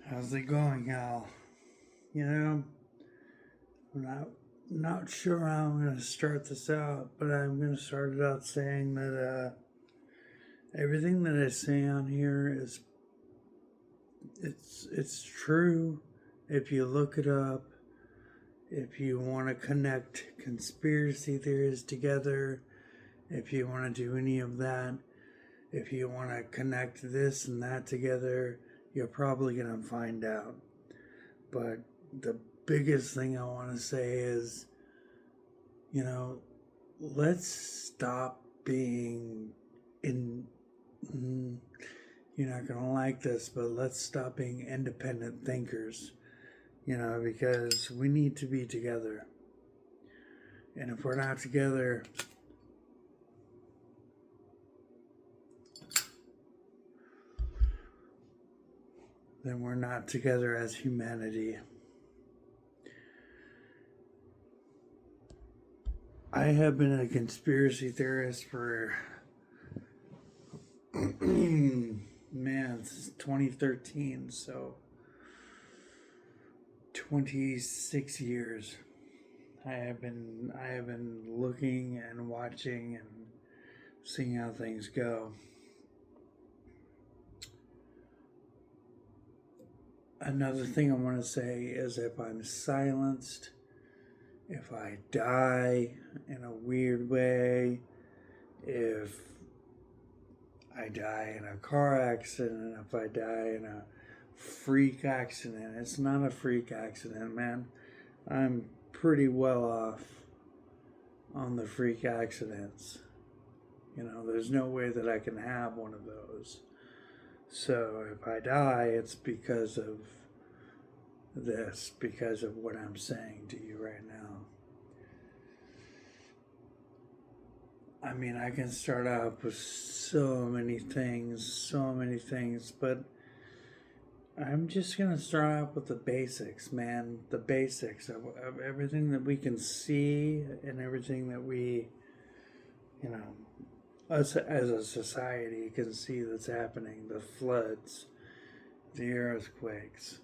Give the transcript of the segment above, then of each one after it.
How's it going, Al? You know, I'm not sure how I'm going to start this out, but I'm going to start it out saying that everything that I say on here is it's true if you look it up. If you want to connect conspiracy theories together, if you want to do any of that, if you want to connect this and that together, you're probably going to find out. But the biggest thing I want to say is, let's stop being in. You're not going to like this, but let's stop being independent thinkers, because we need to be together. And if we're not together, then we're not together as humanity. I have been a conspiracy theorist for, since 2013, so 26 years. I have been looking and watching and seeing how things go. Another thing I want to say is if I'm silenced, if I die in a weird way, if I die in a car accident, if I die in a freak accident, it's not a freak accident, man. I'm pretty well off on the freak accidents. There's no way that I can have one of those. So if I die, it's because of this, because of what I'm saying to you right now. I mean, I can start out with so many things, but I'm just going to start out with the basics, man. The basics of everything that we can see and everything that we, us as a society can see that's happening. The floods, the earthquakes,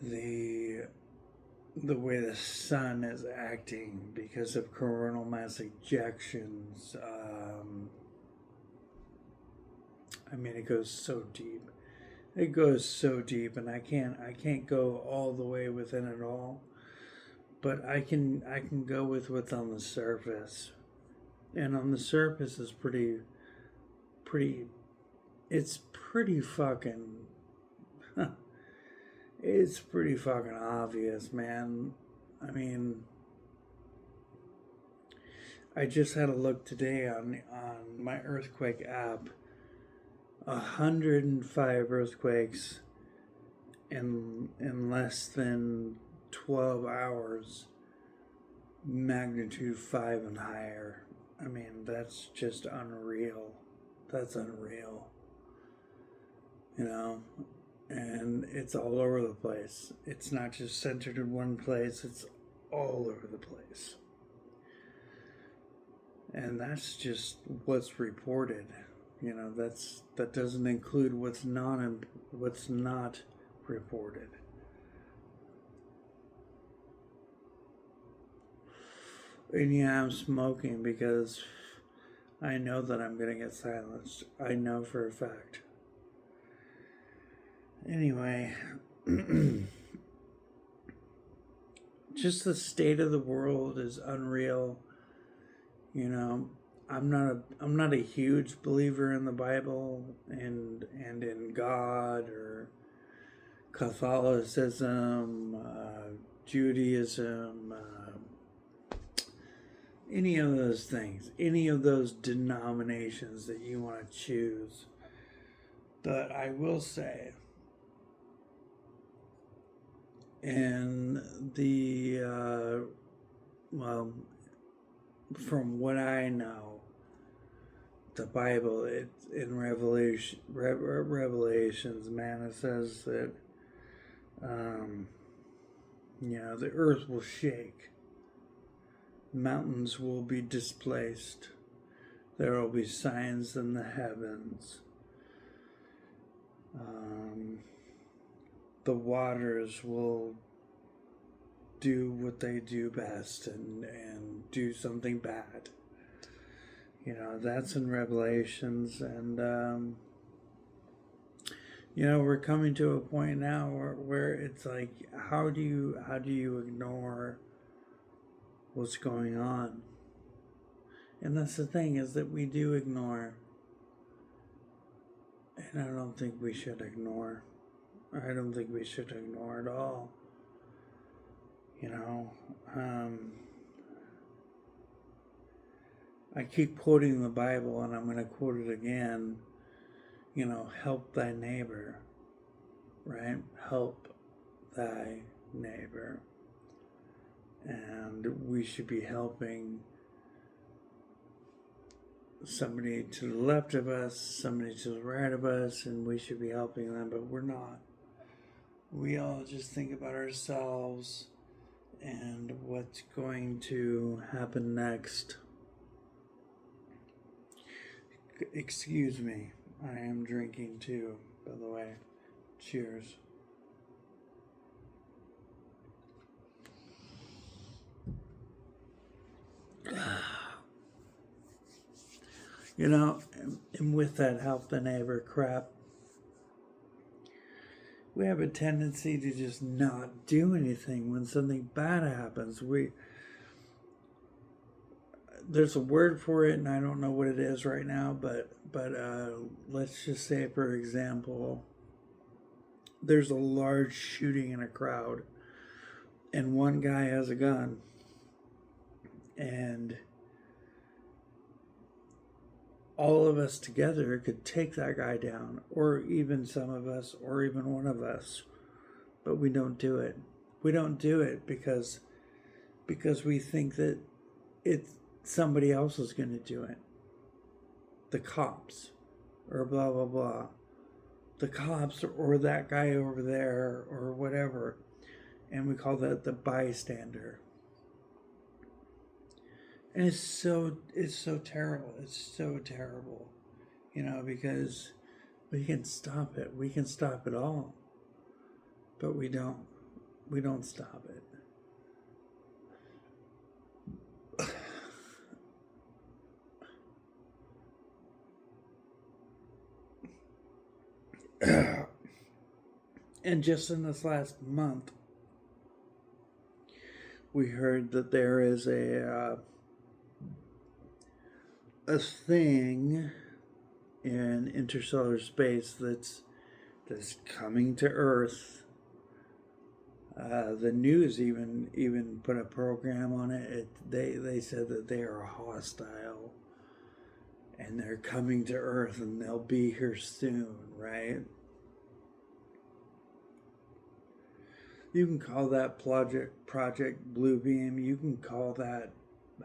the way the sun is acting because of coronal mass ejections. It goes so deep. It goes so deep, and I can't go all the way within it all, but I can go with what's on the surface, and on the surface is pretty. It's pretty fucking. It's pretty fucking obvious, man. I mean, I just had a look today on my earthquake app. 105 earthquakes in less than 12 hours, magnitude 5 and higher. I mean, that's just unreal. That's unreal. And it's all over the place. It's not just centered in one place, it's all over the place. And that's just what's reported. That doesn't include what's not reported. And yeah, I'm smoking because I know that I'm going to get silenced. I know for a fact. Anyway, just the state of the world is unreal. I'm not a huge believer in the Bible and in God or Catholicism, Judaism, any of those things, any of those denominations that you want to choose. But I will say, in the from what I know, the Bible, it's in Revelations, man, it says that the earth will shake, mountains will be displaced, there will be signs in the heavens, the waters will do what they do best and do something bad. That's in Revelations, and we're coming to a point now where it's like, how do you ignore what's going on? And that's the thing, is that we do ignore, and I don't think we should ignore. I don't think we should ignore at all. I keep quoting the Bible, and I'm going to quote it again. Help thy neighbor, right? Help thy neighbor. And we should be helping somebody to the left of us, somebody to the right of us, and we should be helping them, but we're not. We all just think about ourselves and what's going to happen next. Excuse me, I am drinking too, by the way. Cheers. And with that help the neighbor crap, we have a tendency to just not do anything when something bad happens. There's a word for it, and I don't know what it is right now, but let's just say, for example, there's a large shooting in a crowd, and one guy has a gun, and all of us together could take that guy down, or even some of us, or even one of us, but we don't do it. We don't do it because we think that somebody else is going to do it. The cops, or blah, blah, blah. The cops, or that guy over there, or whatever. And we call that the bystander. And it's so terrible. It's so terrible. Because we can stop it. We can stop it all. But we don't. We don't stop it. And just in this last month, we heard that there is a thing in interstellar space that's coming to Earth. The news even put a program on it. They said that they are hostile, and they're coming to Earth, and they'll be here soon, right? You can call that Project Bluebeam. You can call that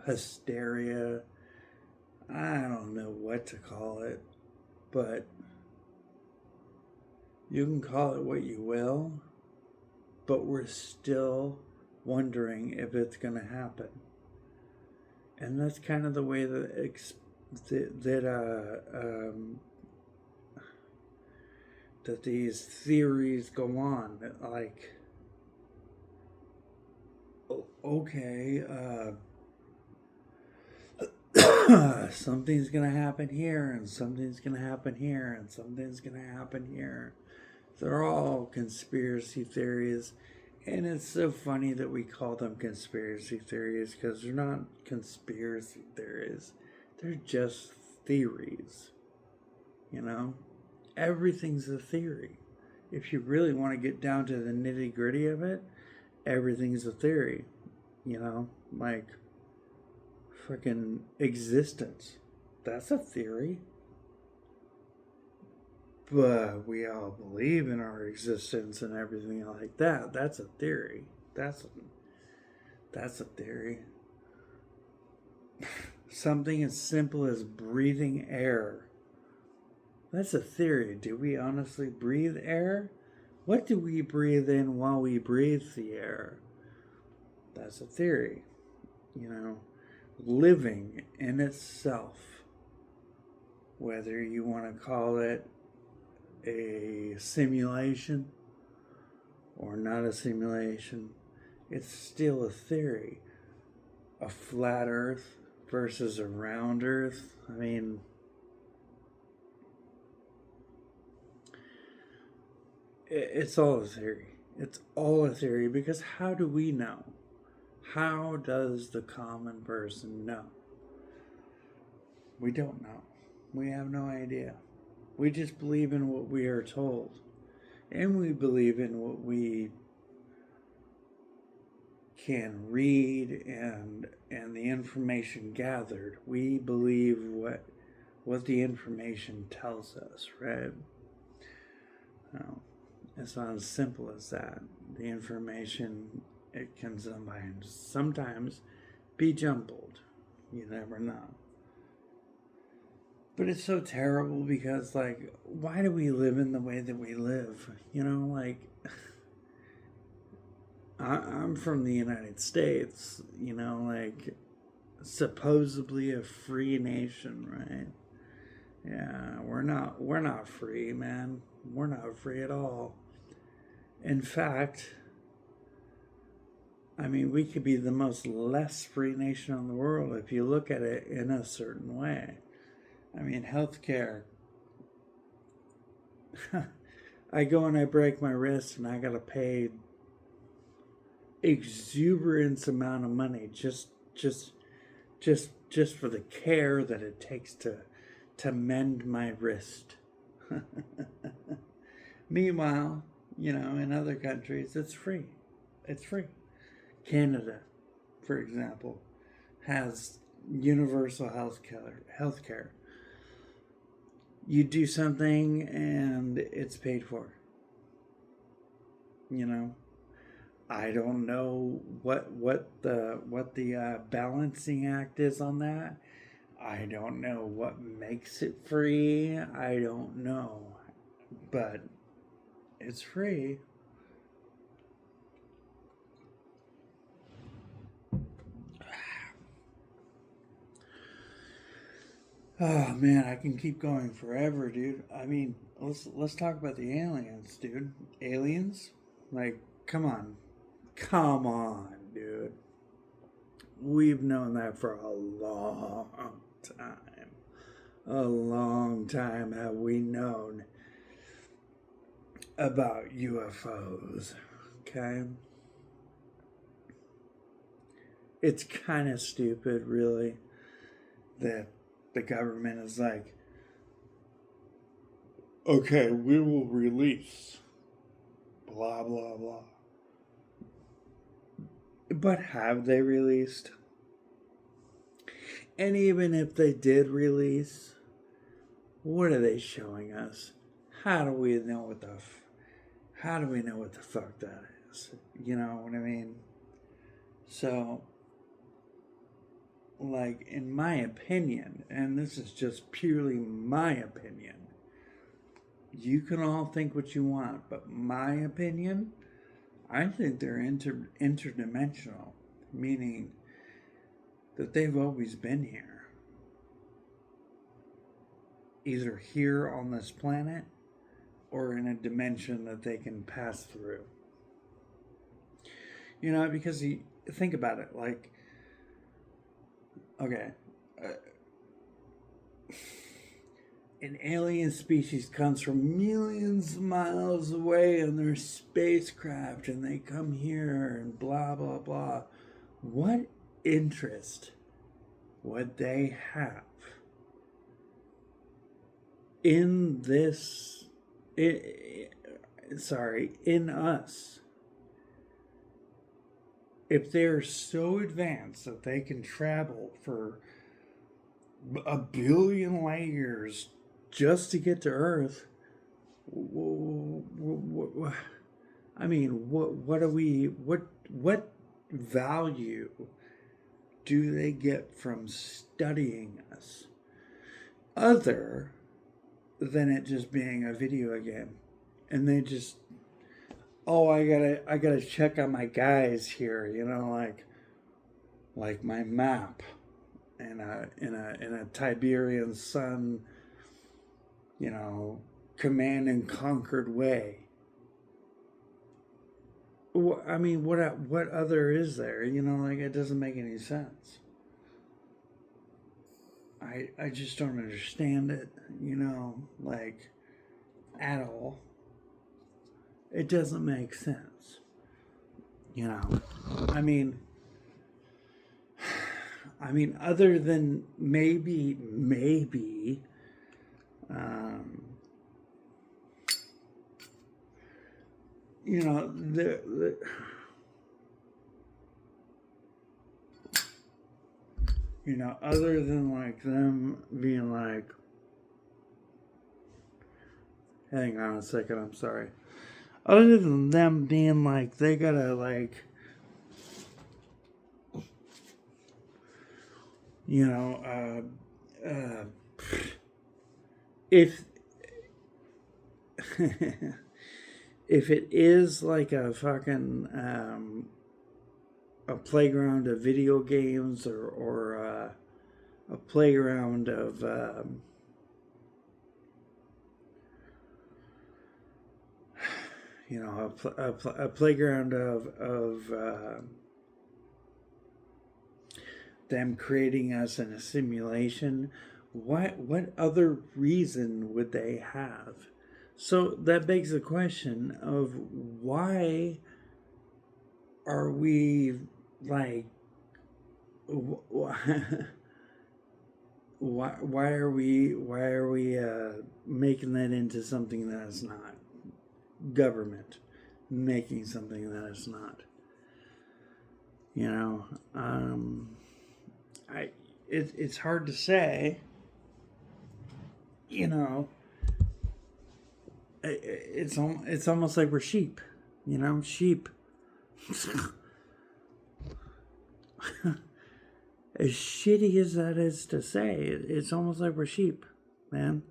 hysteria. I don't know what to call it, but you can call it what you will, but we're still wondering if it's going to happen. And that's kind of the way that these theories go on. Like, okay, something's going to happen here, and something's going to happen here, and something's going to happen here. They're all conspiracy theories, and it's so funny that we call them conspiracy theories, because they're not conspiracy theories. They're just theories. Everything's a theory. If you really want to get down to the nitty-gritty of it, everything's a theory. Like freaking existence. That's a theory. But we all believe in our existence and everything like that. That's a theory. That's a theory. Something as simple as breathing air. That's a theory. Do we honestly breathe air? What do we breathe in while we breathe the air? That's a theory. Living in itself, whether you want to call it a simulation or not a simulation. It's still a theory. A flat Earth versus a round Earth. I mean, it's all a theory. It's all a theory because how do we know? How does the common person know? We don't know. We have no idea. We just believe in what we are told. And we believe in what we can read and the information gathered. We believe what the information tells us, right? Now, it's not as simple as that. The information, it can sometimes be jumbled. You never know. But it's so terrible because, like, why do we live in the way that we live? You know, like, I'm from the United States, you know, like, supposedly a free nation, right? Yeah, we're not free, man. We're not free at all. In fact, I mean, we could be the most less free nation in the world if you look at it in a certain way. I mean, healthcare. I go and I break my wrist and I gotta pay exuberant amount of money just for the care that it takes to mend my wrist. Meanwhile, you know, in other countries, it's free. It's free. Canada, for example, has universal health care. You do something and it's paid for. You know, I don't know what the balancing act is on that. I don't know what makes it free. I don't know, but it's free. Oh man, I can keep going forever, dude. I mean, let's talk about the aliens, dude. Aliens? Like, come on, dude. We've known that for a long time. A long time have we known about UFOs, okay? It's kind of stupid, really, that the government is like, okay, we will release blah, blah, blah. But have they released? And even if they did release, what are they showing us? How do we know what the fuck that is? You know what I mean? So, like, in my opinion, and this is just purely my opinion, you can all think what you want, but my opinion, I think they're interdimensional, meaning that they've always been here. Either here on this planet or in a dimension that they can pass through. You know, because you think about it, like, okay, an alien species comes from millions of miles away in their spacecraft and they come here and blah, blah, blah. What interest would they have in this, in us? If they're so advanced that they can travel for a billion light years just to get to Earth, I mean, what value do they get from studying us other than it just being a video game? And they just, oh, I gotta check on my guys here, you know, like my map in a Tiberian Sun, you know, command and conquered way. I mean, what other is there? You know, like it doesn't make any sense. I just don't understand it. You know, like at all. It doesn't make sense. You know, I mean, other than maybe, um, you know, you know, other than like them being like, hang on a second, I'm sorry. Other than them being like, they gotta like, you know, if if it is like a fucking a playground of video games or a playground of you know a playground of them creating us in a simulation, what other reason would they have? So that begs the question of why are we like why are we making that into something that is not? Government making something that is not. You know, it's hard to say. You know, it's almost like we're sheep. You know, sheep. As shitty as that is to say, it's almost like we're sheep, man.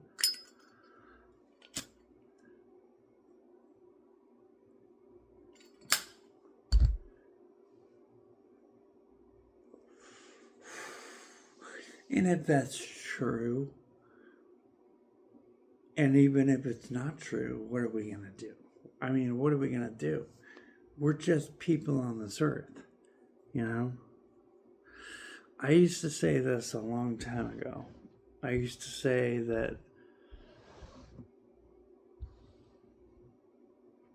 And if that's true, and even if it's not true, what are we going to do? I mean, what are we going to do? We're just people on this earth, you know? I used to say this a long time ago. I used to say that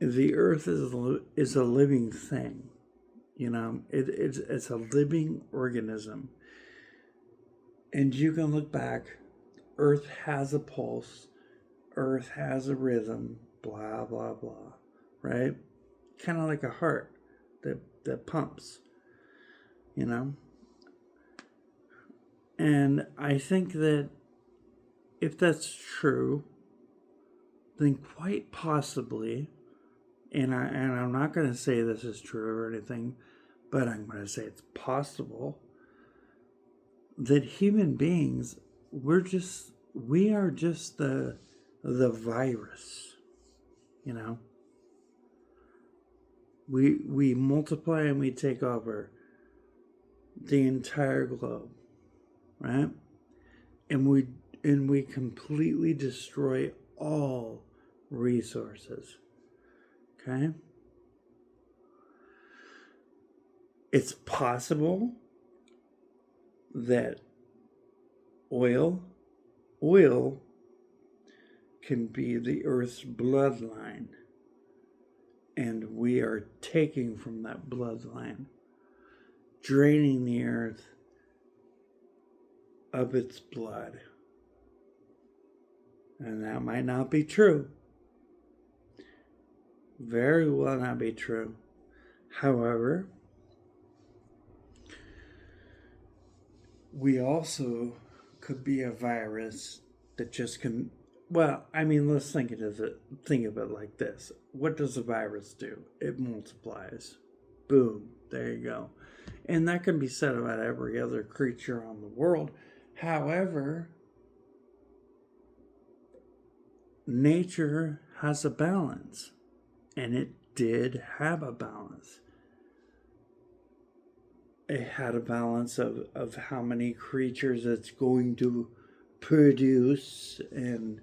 the earth is a living thing. You know, it's a living organism. And you can look back, earth has a pulse, earth has a rhythm, blah, blah, blah, right? Kind of like a heart that pumps, you know? And I think that if that's true, then quite possibly, and I'm not going to say this is true or anything, but I'm going to say it's possible that human beings, we are just the virus, you know. We multiply and we take over the entire globe, right? And we completely destroy all resources. Okay? It's possible that oil can be the earth's bloodline, and we are taking from that bloodline, draining the earth of its blood. And that might not be true. Very well not be true. However, we also could be a virus that just can. Well, I mean, let's think of it like this. What does a virus do? It multiplies. Boom, there you go. And that can be said about every other creature on the world. However, nature has a balance, and it did have a balance. It had a balance of how many creatures it's going to produce and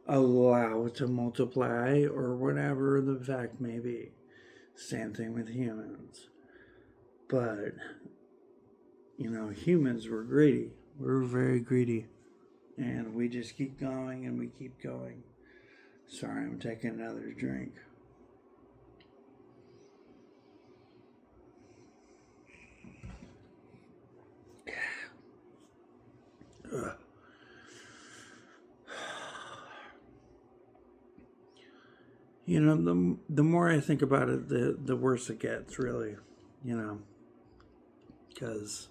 allow to multiply, or whatever the fact may be. Same thing with humans. But, humans were greedy. We're very greedy. And we just keep going and we keep going. Sorry, I'm taking another drink. Ugh. The more I think about it, the worse it gets, really. Because,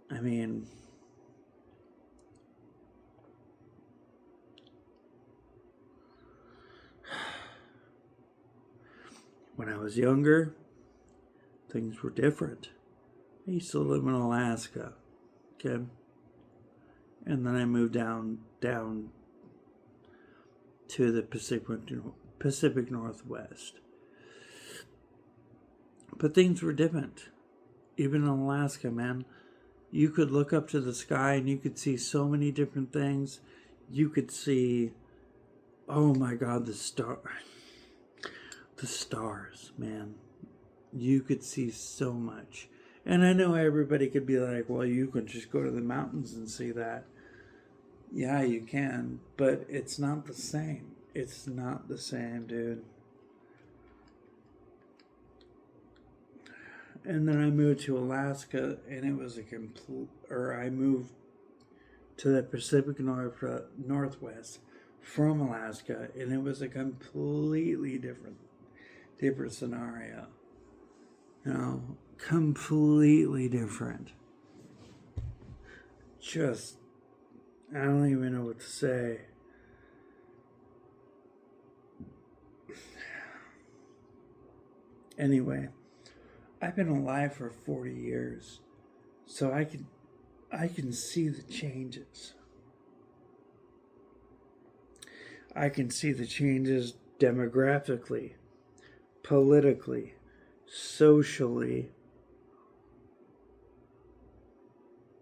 when I was younger, things were different. I used to live in Alaska, okay? And then I moved down to the Pacific Northwest. But things were different. Even in Alaska, man, you could look up to the sky and you could see so many different things. You could see, oh my God, the stars, man. You could see so much. And I know everybody could be like, well, you could just go to the mountains and see that. Yeah, you can, but it's not the same. It's not the same, dude. And then I moved to Alaska, and it was I moved to the Pacific Northwest from Alaska, and it was a completely different scenario. Completely different. Just, I don't even know what to say. Anyway, I've been alive for 40 years, so I can see the changes. I can see the changes demographically, politically, socially,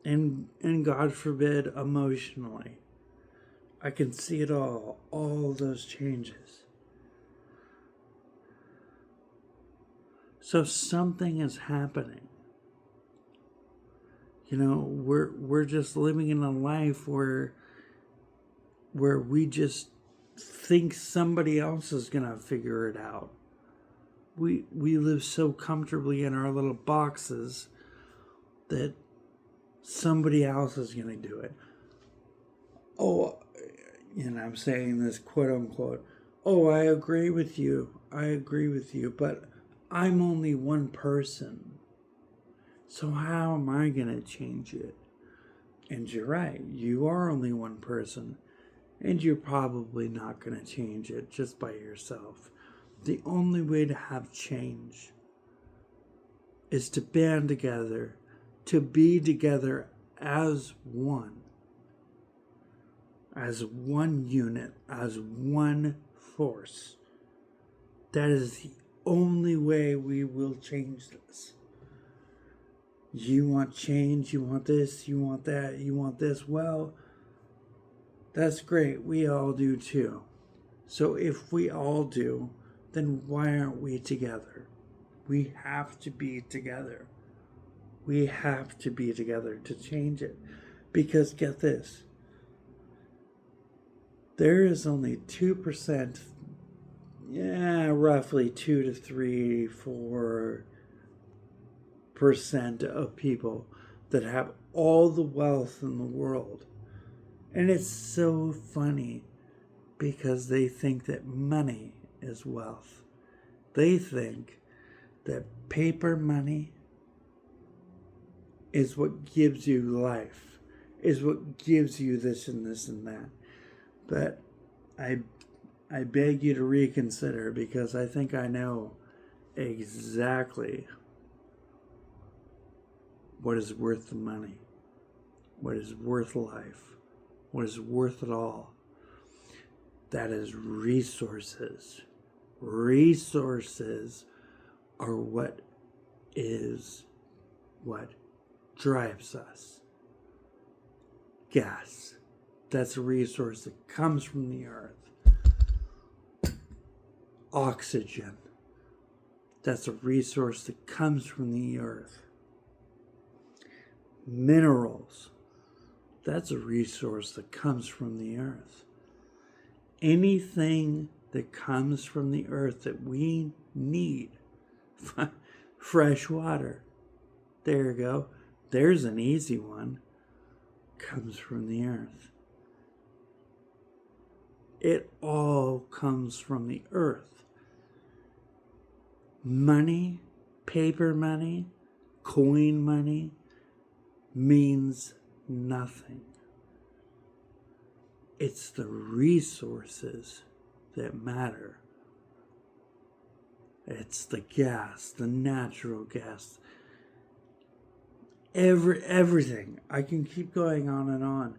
and God forbid, emotionally. I can see it all those changes. So something is happening. We're just living in a life where we just think somebody else is gonna figure it out. We live so comfortably in our little boxes that somebody else is gonna do it. Oh, and I'm saying this quote unquote, oh, I agree with you, but I'm only one person. So how am I going to change it? And you're right, you are only one person, and you're probably not going to change it just by yourself. The only way to have change is to band together, to be together as one unit, as one force. That is the only way we will change this. You want change, you want this, you want that, you want this. Well, that's great. We all do too. So if we all do, then why aren't we together? We have to be together. We have to be together to change it. Because get this, there is only 2%, roughly 2 to 3, 4% of people that have all the wealth in the world. And it's so funny because they think that money is wealth. They think that paper money is what gives you life, is what gives you this and this and that. But I beg you to reconsider, because I think I know exactly what is worth the money, what is worth life, what is worth it all. That is resources. Resources are what drives us. Gas. That's a resource that comes from the earth. Oxygen. That's a resource that comes from the earth. Minerals, that's a resource that comes from the earth. Anything that comes from the earth that we need. Fresh water. There you go. There's an easy one. Comes from the earth. It all comes from the earth. Money, paper money, coin money means nothing. It's the resources that matter. It's the gas, the natural gas. Everything. I can keep going on,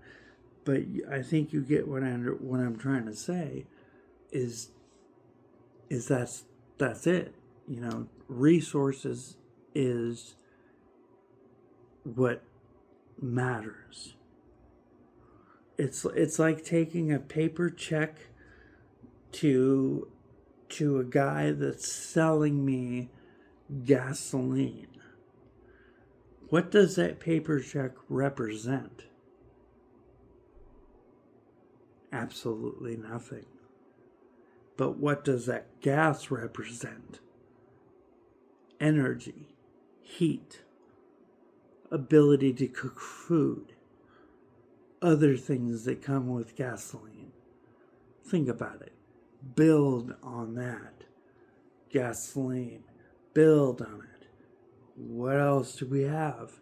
but I think you get what I'm trying to say. Is that's it. You know, resources is what matters. It's like taking a paper check to a guy that's selling me gasoline. What does that paper check represent? Absolutely nothing. But what does that gas represent? Energy, heat, ability to cook food, other things that come with gasoline. Think about it. Build on that. Gasoline. Build on it. What else do we have?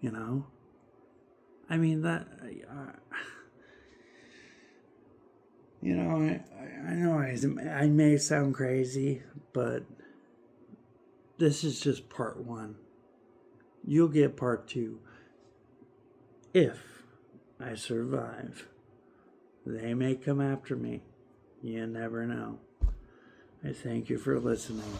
You know? I mean, that... you know, I know I may sound crazy, but this is just part one. You'll get part two. If I survive, they may come after me. You never know. I thank you for listening.